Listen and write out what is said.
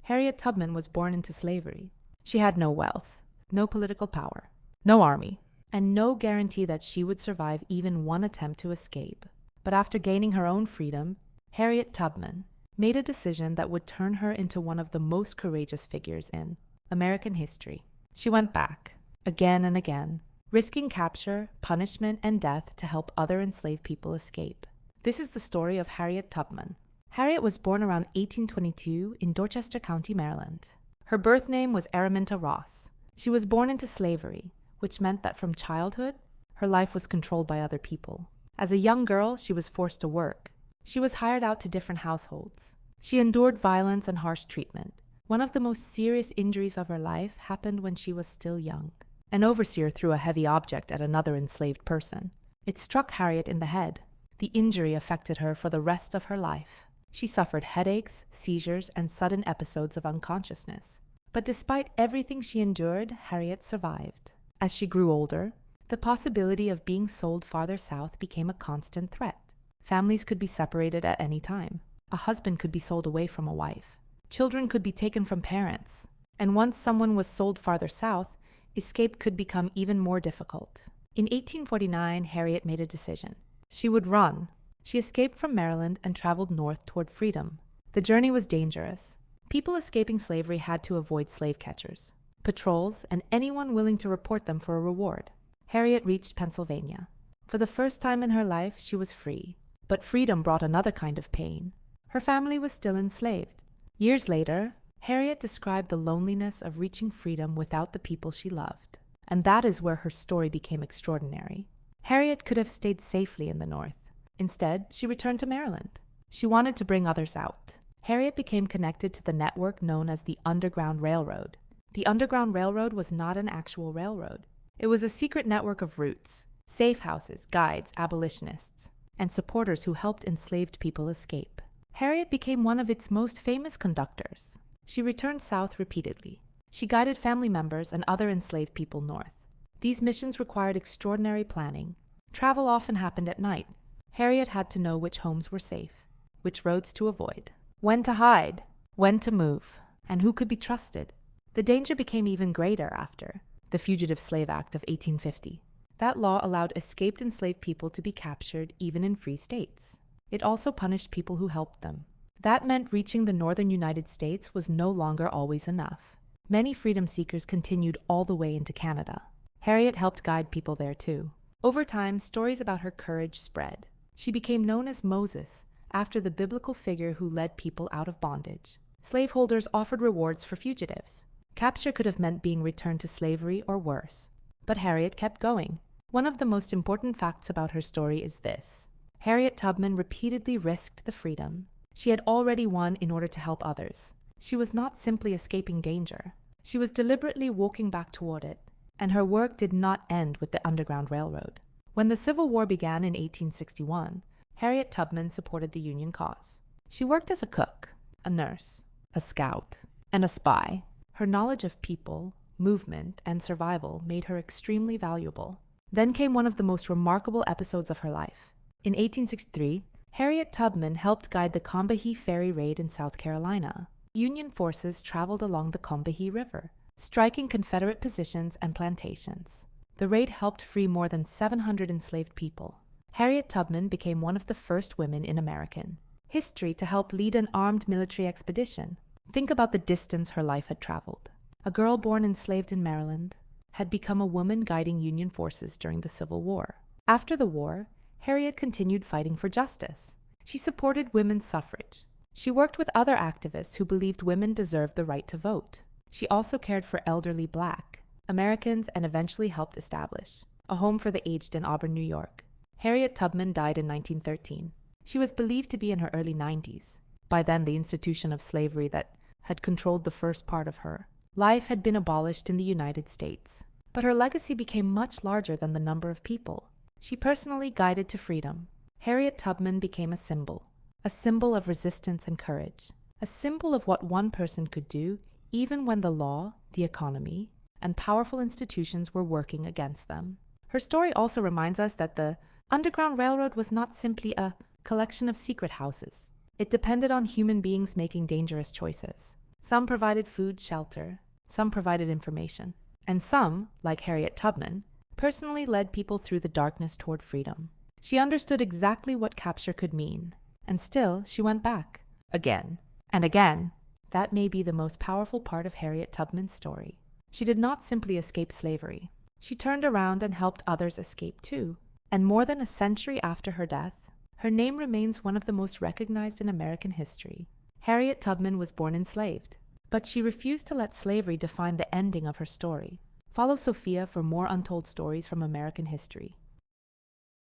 Harriet Tubman was born into slavery. She had no wealth, no political power, no army, and no guarantee that she would survive even one attempt to escape. But after gaining her own freedom, Harriet Tubman made a decision that would turn her into one of the most courageous figures in American history. She went back, again and again, risking capture, punishment, and death to help other enslaved people escape. This is the story of Harriet Tubman. Harriet was born around 1822 in Dorchester County, Maryland. Her birth name was Araminta Ross. She was born into slavery, which meant that from childhood, her life was controlled by other people. As a young girl, she was forced to work. She was hired out to different households. She endured violence and harsh treatment. One of the most serious injuries of her life happened when she was still young. An overseer threw a heavy object at another enslaved person. It struck Harriet in the head. The injury affected her for the rest of her life. She suffered headaches, seizures, and sudden episodes of unconsciousness. But despite everything she endured, Harriet survived. As she grew older, the possibility of being sold farther south became a constant threat. Families could be separated at any time. A husband could be sold away from a wife. Children could be taken from parents. And once someone was sold farther south, escape could become even more difficult. In 1849, Harriet made a decision. She would run. She escaped from Maryland and traveled north toward freedom. The journey was dangerous. People escaping slavery had to avoid slave catchers, patrols, and anyone willing to report them for a reward. Harriet reached Pennsylvania. For the first time in her life, she was free. But freedom brought another kind of pain. Her family was still enslaved. Years later, Harriet described the loneliness of reaching freedom without the people she loved. And that is where her story became extraordinary. Harriet could have stayed safely in the North. Instead, she returned to Maryland. She wanted to bring others out. Harriet became connected to the network known as the Underground Railroad. The Underground Railroad was not an actual railroad. It was a secret network of routes, safe houses, guides, abolitionists, and supporters who helped enslaved people escape. Harriet became one of its most famous conductors. She returned south repeatedly. She guided family members and other enslaved people north. These missions required extraordinary planning. Travel often happened at night. Harriet had to know which homes were safe, which roads to avoid, when to hide, when to move, and who could be trusted. The danger became even greater after the Fugitive Slave Act of 1850. That law allowed escaped enslaved people to be captured even in free states. It also punished people who helped them. That meant reaching the northern United States was no longer always enough. Many freedom seekers continued all the way into Canada. Harriet helped guide people there too. Over time, stories about her courage spread. She became known as Moses, after the biblical figure who led people out of bondage. Slaveholders offered rewards for fugitives. Capture could have meant being returned to slavery or worse. But Harriet kept going. One of the most important facts about her story is this. Harriet Tubman repeatedly risked the freedom she had already won in order to help others. She was not simply escaping danger. She was deliberately walking back toward it. And her work did not end with the Underground Railroad. When the Civil War began in 1861, Harriet Tubman supported the Union cause. She worked as a cook, a nurse, a scout, and a spy. Her knowledge of people, movement, and survival made her extremely valuable. Then came one of the most remarkable episodes of her life. In 1863, Harriet Tubman helped guide the Combahee Ferry raid in South Carolina. Union forces traveled along the Combahee River, striking Confederate positions and plantations. The raid helped free more than 700 enslaved people. Harriet Tubman became one of the first women in American history to help lead an armed military expedition. Think about the distance her life had traveled. A girl born enslaved in Maryland had become a woman guiding Union forces during the Civil War. After the war, Harriet continued fighting for justice. She supported women's suffrage. She worked with other activists who believed women deserved the right to vote. She also cared for elderly Black Americans and eventually helped establish a home for the aged in Auburn, New York. Harriet Tubman died in 1913. She was believed to be in her early 90s. By then, the institution of slavery that had controlled the first part of her life had been abolished in the United States. But her legacy became much larger than the number of people she personally guided to freedom. Harriet Tubman became a symbol of resistance and courage, a symbol of what one person could do even when the law, the economy, and powerful institutions were working against them. Her story also reminds us that the Underground Railroad was not simply a collection of secret houses. It depended on human beings making dangerous choices. Some provided food, shelter. Some provided information. And some, like Harriet Tubman, personally led people through the darkness toward freedom. She understood exactly what capture could mean. And still, she went back. Again. And again. That may be the most powerful part of Harriet Tubman's story. She did not simply escape slavery. She turned around and helped others escape too. And more than a century after her death, her name remains one of the most recognized in American history. Harriet Tubman was born enslaved, but she refused to let slavery define the ending of her story. Follow Sophia for more untold stories from American history.